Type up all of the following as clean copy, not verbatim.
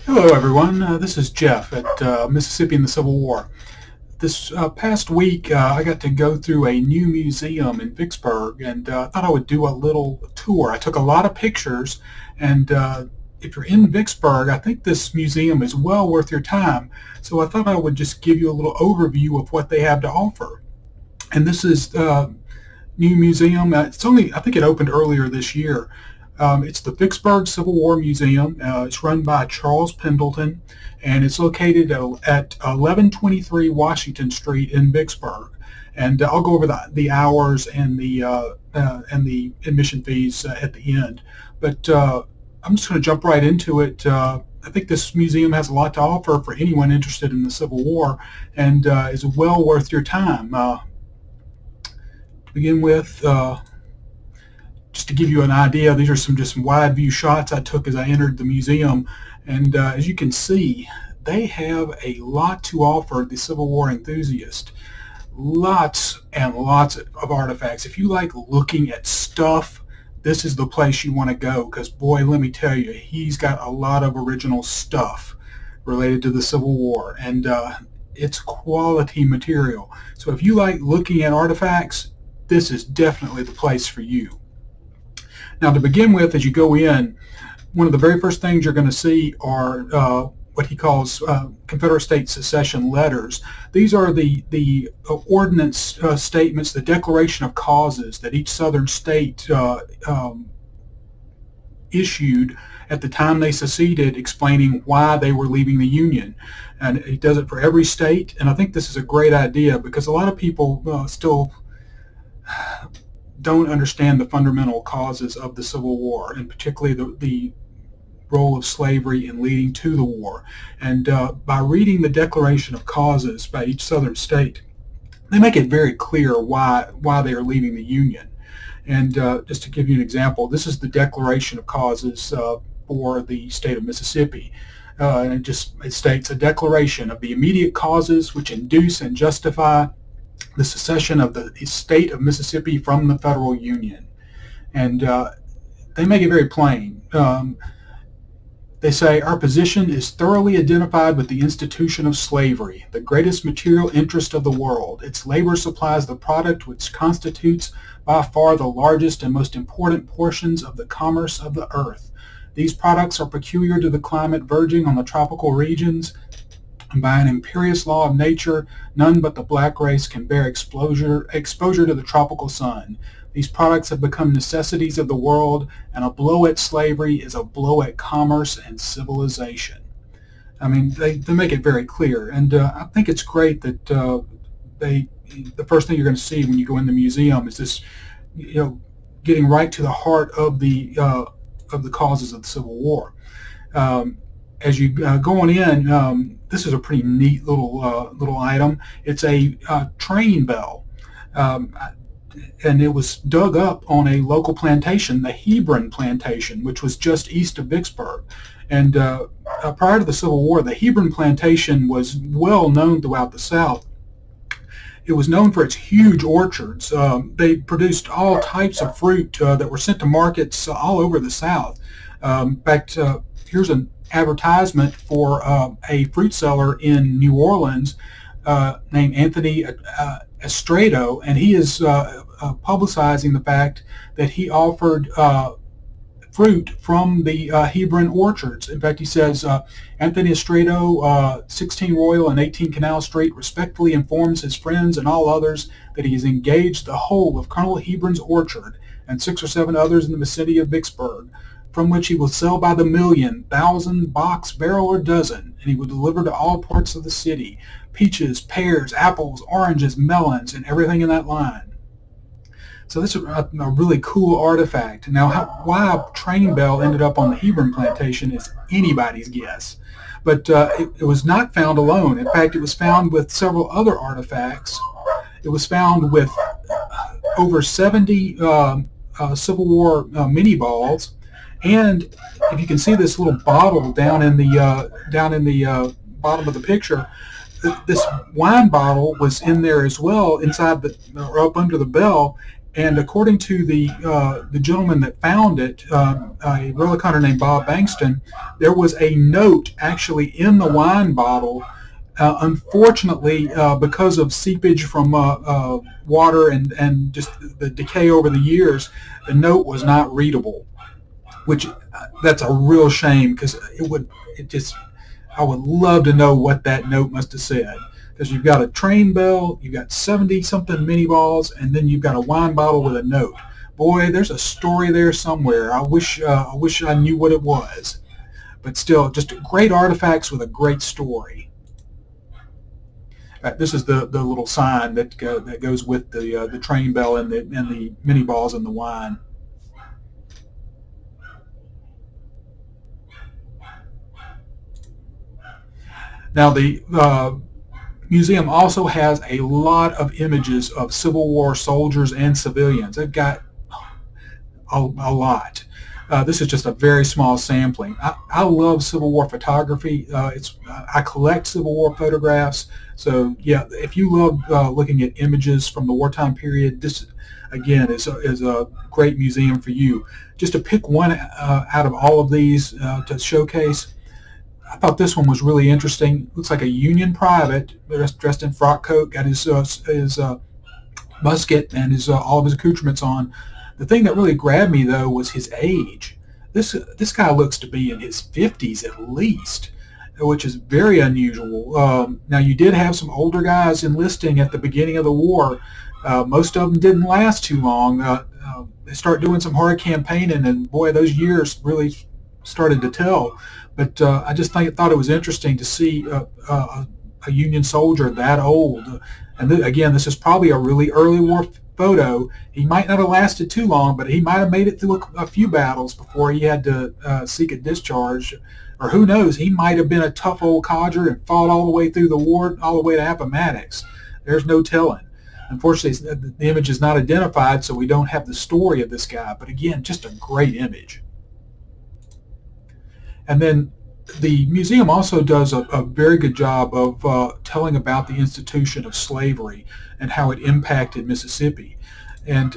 Hello, everyone. This is Jeff at Mississippi in the Civil War. This past week, I got to go through a new museum in Vicksburg, and thought I would do a little tour. I took a lot of pictures, and if you're in Vicksburg, I think this museum is well worth your time. So I thought I would just give you a little overview of what they have to offer. And this is new museum. I think it opened earlier this year. It's the Vicksburg Civil War Museum. It's run by Charles Pendleton, and it's located at 1123 Washington Street in Vicksburg. And I'll go over the hours and the admission fees at the end. But I'm just going to jump right into it. I think this museum has a lot to offer for anyone interested in the Civil War, and is well worth your time. To begin with, just to give you an idea, these are some wide view shots I took as I entered the museum, and as you can see, they have a lot to offer the Civil War enthusiast. Lots and lots of artifacts. If you like looking at stuff, this is the place you want to go, because boy, let me tell you, he's got a lot of original stuff related to the Civil War, and it's quality material. So if you like looking at artifacts, this is definitely the place for you. Now, to begin with, as you go in, one of the very first things you're going to see are what he calls Confederate States secession letters. These are the ordinance statements, the declaration of causes that each southern state issued at the time they seceded, explaining why they were leaving the Union. And he does it for every state, and I think this is a great idea because a lot of people still don't understand the fundamental causes of the Civil War, and particularly the role of slavery in leading to the war. And by reading the Declaration of Causes by each southern state, they make it very clear why they are leaving the Union. And just to give you an example, this is the Declaration of Causes for the state of Mississippi. And it states a declaration of the immediate causes which induce and justify the secession of the state of Mississippi from the federal union. And they make it very plain. They say, our position is thoroughly identified with the institution of slavery, the greatest material interest of the world. Its labor supplies the product which constitutes by far the largest and most important portions of the commerce of the earth. These products are peculiar to the climate verging on the tropical regions. By an imperious law of nature, none but the black race can bear exposure to the tropical sun. These products have become necessities of the world, and a blow at slavery is a blow at commerce and civilization. I mean, they make it very clear, and I think it's great that the first thing you're going to see when you go in the museum is this, getting right to the heart of the causes of the Civil War. As you go on in, this is a pretty neat little item. It's a train bell, and it was dug up on a local plantation, the Hebron plantation, which was just east of Vicksburg. And prior to the Civil War, the Hebron plantation was well known throughout the South. It was known for its huge orchards. They produced all types of fruit that were sent to markets all over the South. In fact, here's an advertisement for a fruit seller in New Orleans named Anthony Estrado, and he is publicizing the fact that he offered fruit from the Hebron orchards. In fact, he says, Anthony Estrado, 16 Royal and 18 Canal Street, respectfully informs his friends and all others that he has engaged the whole of Colonel Hebron's orchard and 6 or 7 others in the vicinity of Vicksburg, from which he will sell by the million, thousand, box, barrel, or dozen, and he will deliver to all parts of the city, peaches, pears, apples, oranges, melons, and everything in that line. So this is a really cool artifact. Now, why a train bell ended up on the Hebron plantation is anybody's guess. But it was not found alone. In fact, it was found with several other artifacts. It was found with over 70 Civil War mini balls. And if you can see this little bottle down in the bottom of the picture, this wine bottle was in there as well, inside or up under the bell, And according to the gentleman that found it, a relic hunter named Bob Bankston, there was a note actually in the wine bottle. Unfortunately, because of seepage from water and just the decay over the years, the note was not readable, which that's a real shame, because I would love to know what that note must have said. Because you've got a train bell, you've got 70-something mini balls, and then you've got a wine bottle with a note. Boy, there's a story there somewhere. I wish I knew what it was. But still, just great artifacts with a great story. This is the little sign that goes with the train bell and the mini balls and the wine. Now the museum also has a lot of images of Civil War soldiers and civilians. They've got a lot. This is just a very small sampling. I love Civil War photography. I collect Civil War photographs. So yeah, if you love looking at images from the wartime period, this again is a great museum for you. Just to pick one out of all of these to showcase, I thought this one was really interesting. Looks like a Union private dressed in frock coat, got his musket and all of his accoutrements on. The thing that really grabbed me, though, was his age. This guy looks to be in his 50s at least, which is very unusual. Now, you did have some older guys enlisting at the beginning of the war. Most of them didn't last too long. They start doing some hard campaigning, and boy, those years really started to tell. But I just thought it was interesting to see a Union soldier that old. And again, this is probably a really early war photo. He might not have lasted too long, but he might have made it through a few battles before he had to seek a discharge. Or who knows, he might have been a tough old codger and fought all the way through the war, all the way to Appomattox. There's no telling. Unfortunately, the image is not identified, so we don't have the story of this guy. But again, just a great image. And then the museum also does a very good job of telling about the institution of slavery and how it impacted Mississippi. And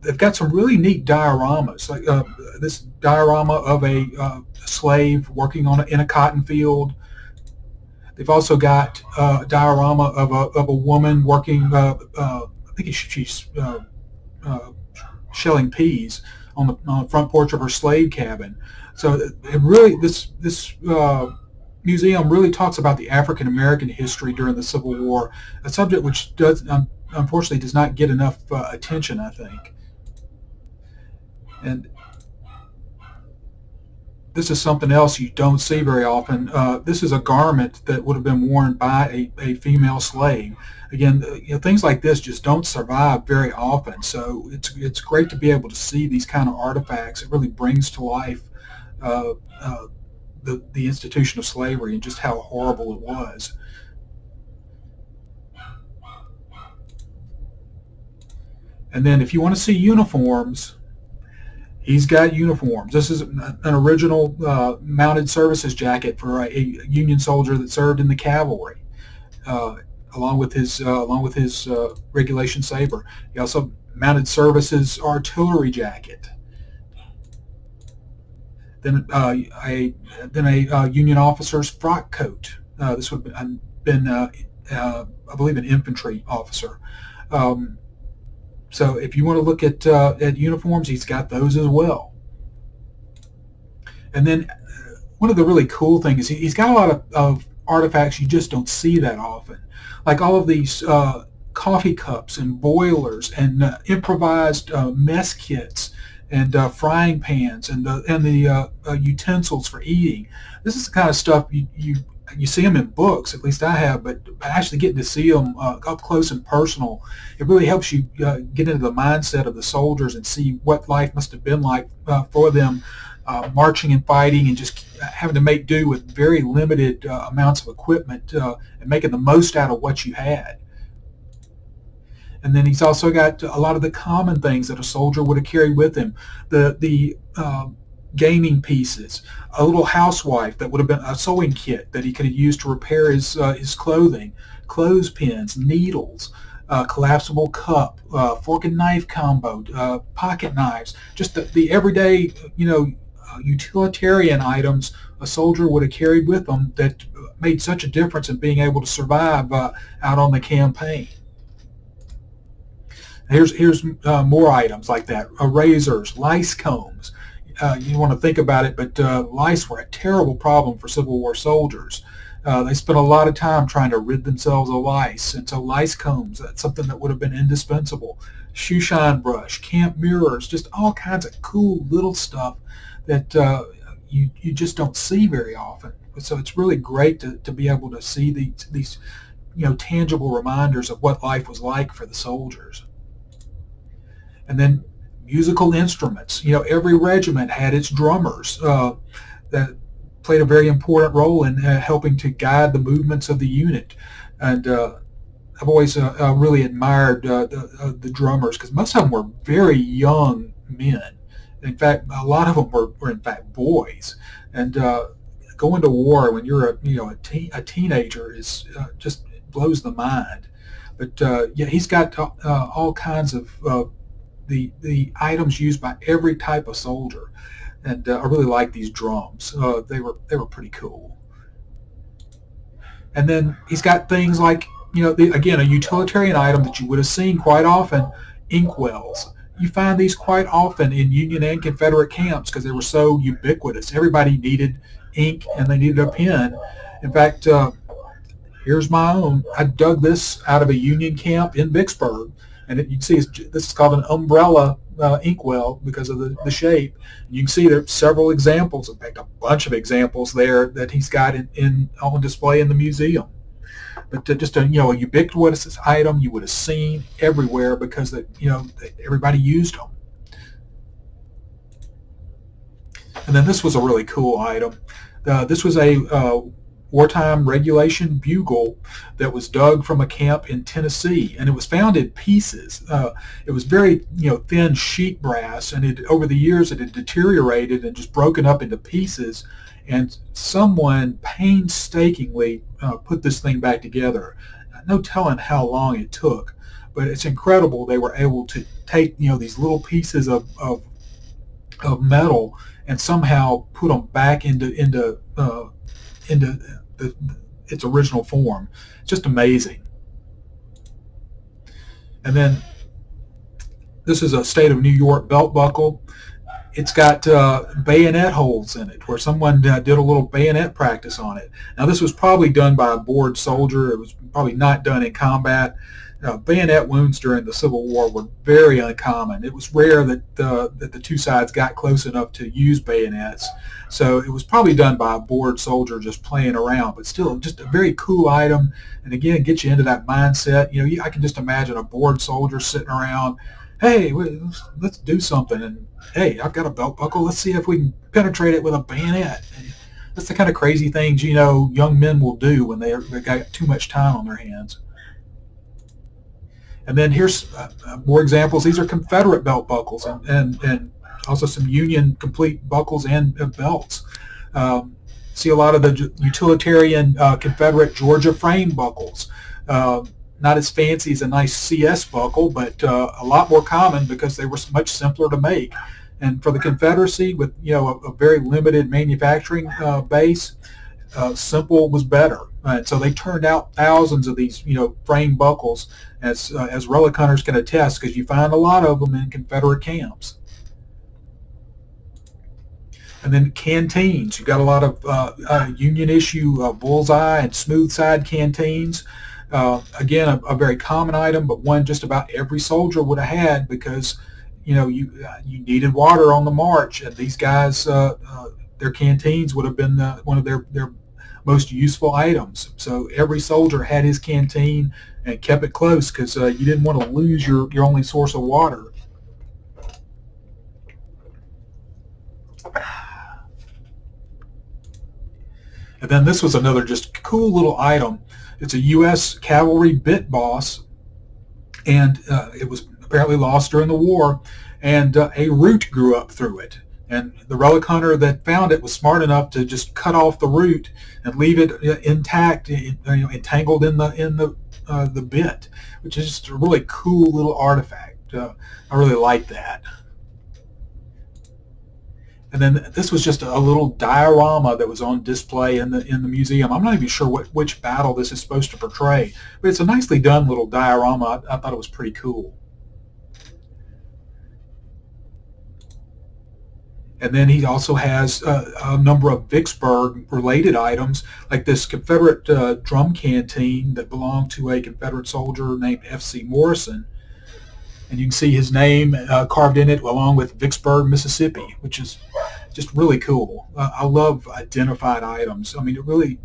they've got some really neat dioramas, like this diorama of a slave working in a cotton field. They've also got a diorama of a woman working, I think she's shelling peas on the front porch of her slave cabin. So it really, this museum really talks about the African American history during the Civil War, a subject which unfortunately does not get enough attention, I think. And this is something else you don't see very often. This is a garment that would have been worn by a female slave. Again, things like this just don't survive very often. So it's great to be able to see these kind of artifacts. It really brings to life the institution of slavery and just how horrible it was. And then if you want to see uniforms, he's got uniforms. This is an original mounted services jacket for a Union soldier that served in the cavalry, along with his regulation saber. He also mounted services artillery jacket. Then a Union officer's frock coat. This would have been I believe, an infantry officer. So if you want to look at uniforms, he's got those as well. And then one of the really cool things is he's got a lot of artifacts you just don't see that often, like all of these coffee cups and boilers and improvised mess kits and frying pans and the utensils for eating. This is the kind of stuff you see them in books, at least I have, but actually getting to see them up close and personal, it really helps you get into the mindset of the soldiers and see what life must have been like for them, marching and fighting and just having to make do with very limited amounts of equipment and making the most out of what you had. And then he's also got a lot of the common things that a soldier would have carried with him. The gaming pieces, a little housewife that would have been a sewing kit that he could have used to repair his clothing, clothespins, needles, collapsible cup, fork and knife combo, pocket knives, just the everyday, utilitarian items a soldier would have carried with them that made such a difference in being able to survive out on the campaign. Here's more items like that: razors, lice combs. You want to think about it, but lice were a terrible problem for Civil War soldiers. They spent a lot of time trying to rid themselves of lice, and so lice combs, that's something that would have been indispensable. Shoe shine brush, camp mirrors, just all kinds of cool little stuff that you just don't see very often. So it's really great to be able to see these tangible reminders of what life was like for the soldiers. And then musical instruments. Every regiment had its drummers that played a very important role in helping to guide the movements of the unit. And I've always really admired the drummers, because most of them were very young men. In fact, a lot of them were in fact boys. And going to war when you're a teenager is just blows the mind. But yeah, he's got all kinds of the items used by every type of soldier, and I really like these drums. They were pretty cool. And then he's got things like, again, a utilitarian item that you would have seen quite often: inkwells. You find these quite often in Union and Confederate camps because they were so ubiquitous. Everybody needed ink and they needed a pen. In fact, here's my own. I dug this out of a Union camp in Vicksburg, and you can see this is called an umbrella inkwell because of the shape. You can see there are several examples, in fact a bunch of examples there that he's got on display in the museum. But just a ubiquitous item you would have seen everywhere because everybody used them. And then this was a really cool item. This was a wartime regulation bugle that was dug from a camp in Tennessee, and it was found in pieces. It was very thin sheet brass, and over the years it had deteriorated and just broken up into pieces, and someone painstakingly put this thing back together. No telling how long it took, but it's incredible they were able to take these little pieces of metal and somehow put them back into its original form. It's just amazing. And then this is a state of New York belt buckle. It's got bayonet holes in it where someone did a little bayonet practice on it. Now this was probably done by a bored soldier. It was probably not done in combat. Bayonet wounds during the Civil War were very uncommon. It was rare that the two sides got close enough to use bayonets. So it was probably done by a bored soldier just playing around, but still just a very cool item. And again, get you into that mindset. I can just imagine a bored soldier sitting around, hey, let's do something. And hey, I've got a belt buckle. Let's see if we can penetrate it with a bayonet. And that's the kind of crazy things, young men will do when they've got too much time on their hands. And then here's more examples. These are Confederate belt buckles and also some Union complete buckles and belts. See a lot of the utilitarian Confederate Georgia frame buckles. Not as fancy as a nice CS buckle, but a lot more common because they were much simpler to make. And for the Confederacy, with a very limited manufacturing base, simple was better. So they turned out thousands of these frame buckles, as relic hunters can attest, because you find a lot of them in Confederate camps. And then canteens. You've got a lot of Union issue bullseye and smooth side canteens. Again, a very common item, but one just about every soldier would have had because you needed water on the march, and these guys, their canteens would have been one of their most useful items. So every soldier had his canteen and kept it close because you didn't want to lose your only source of water. And then this was another just cool little item. It's a U.S. cavalry bit boss, and it was apparently lost during the war, and a root grew up through it. And the relic hunter that found it was smart enough to just cut off the root and leave it intact, entangled in the bit, which is just a really cool little artifact. I really like that. And then this was just a little diorama that was on display in the museum. I'm not even sure which battle this is supposed to portray, but it's a nicely done little diorama. I thought it was pretty cool. And then he also has a number of Vicksburg-related items, like this Confederate drum canteen that belonged to a Confederate soldier named F.C. Morrison. And you can see his name carved in it along with Vicksburg, Mississippi, which is just really cool. I love identified items. I mean, it really,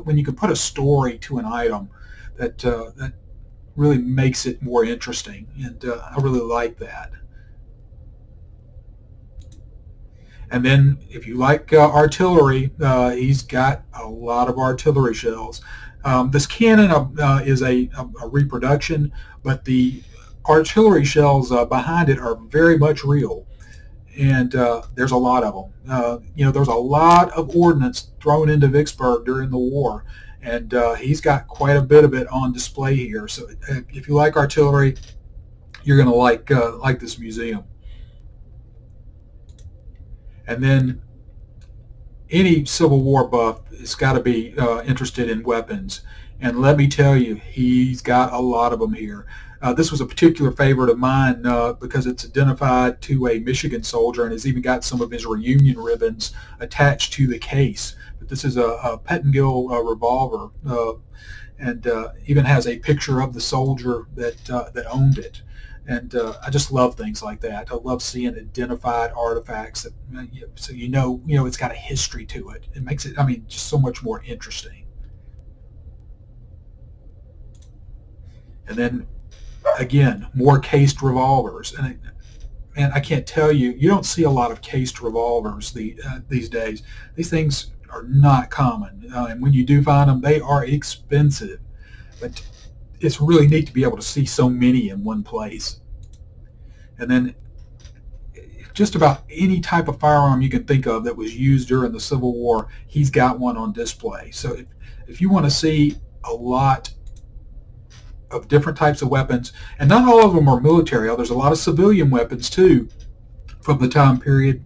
when you can put a story to an item that really makes it more interesting, and I really like that. And then if you like artillery, he's got a lot of artillery shells. This cannon is a reproduction, but the artillery shells behind it are very much real. And there's a lot of them. There's a lot of ordnance thrown into Vicksburg during the war, and he's got quite a bit of it on display here. So if you like artillery, you're going to like this museum. And then any Civil War buff has got to be interested in weapons. And let me tell you, he's got a lot of them here. This was a particular favorite of mine because it's identified to a Michigan soldier and has even got some of his reunion ribbons attached to the case. But this is a Pettingill revolver and even has a picture of the soldier that owned it. And I just love things like that. I love seeing identified artifacts that, so it's got a history to it. It makes it, just so much more interesting. And then, again, more cased revolvers. And I can't tell you, you don't see a lot of cased revolvers these days. These things are not common. And when you do find them, they are expensive. But it's really neat to be able to see so many in one place. And then just about any type of firearm you can think of that was used during the Civil War, he's got one on display. So if you want to see a lot of different types of weapons, and not all of them are military, there's a lot of civilian weapons too from the time period.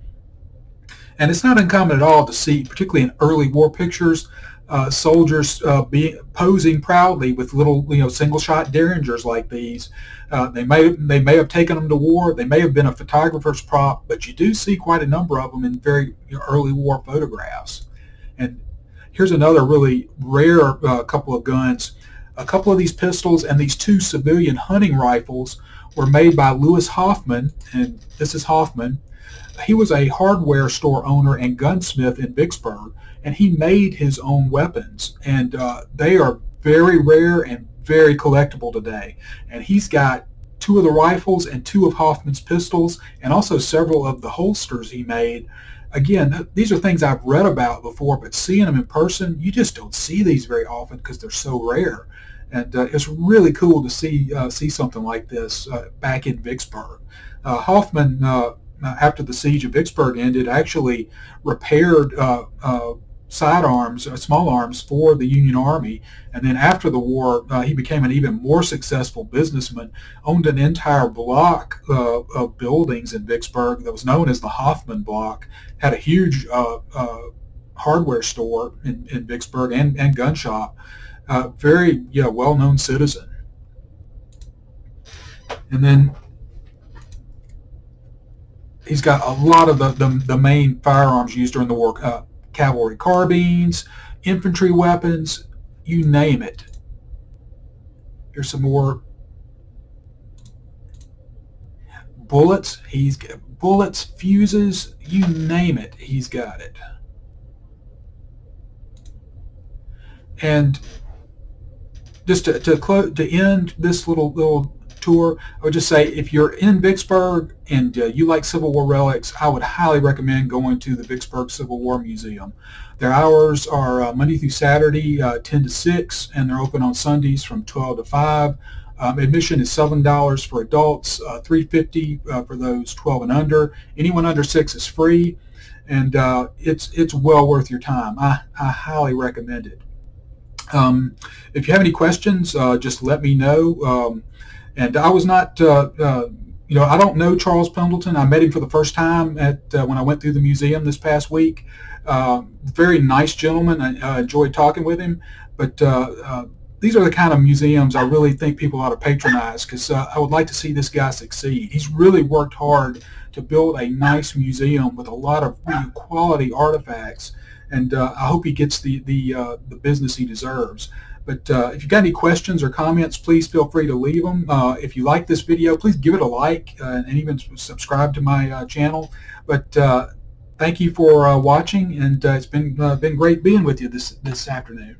And it's not uncommon at all to see, particularly in early war pictures, soldiers posing proudly with little, single-shot derringers like these. They may have taken them to war. They may have been a photographer's prop, but you do see quite a number of them in very early war photographs. And here's another really rare couple of guns. A couple of these pistols and these two civilian hunting rifles were made by Lewis Hoffman, and this is Hoffman. He was a hardware store owner and gunsmith in Vicksburg, and he made his own weapons, and they are very rare and very collectible today. And he's got two of the rifles and two of Hoffman's pistols, and also several of the holsters he made. Again, these are things I've read about before, but seeing them in person, you just don't see these very often because they're so rare. And it's really cool to see something like this back in Vicksburg. Hoffman, after the siege of Vicksburg ended, actually repaired sidearms, small arms for the Union Army. And then after the war, he became an even more successful businessman, owned an entire block of buildings in Vicksburg that was known as the Hoffman Block, had a huge hardware store in Vicksburg and gun shop. Very well-known citizen. And then he's got a lot of the main firearms used during the war. Cavalry carbines, infantry weapons, you name it. Here's some more bullets. He's got bullets, fuses, you name it, he's got it. And just to end this little tour, I would just say if you're in Vicksburg and you like Civil War relics, I would highly recommend going to the Vicksburg Civil War Museum. Their hours are Monday through Saturday, 10 to 6, and they're open on Sundays from 12 to 5. Admission is $7 for adults, $3.50 for those 12 and under. Anyone under 6 is free, and it's well worth your time. I highly recommend it. If you have any questions, just let me know. And I was not, I don't know Charles Pendleton. I met him for the first time at when I went through the museum this past week. Very nice gentleman. I enjoyed talking with him. But these are the kind of museums I really think people ought to patronize, because I would like to see this guy succeed. He's really worked hard to build a nice museum with a lot of really quality artifacts, and I hope he gets the business he deserves. But if you've got any questions or comments, please feel free to leave them. If you like this video, please give it a like and even subscribe to my channel. But thank you for watching, and it's been great being with you this afternoon.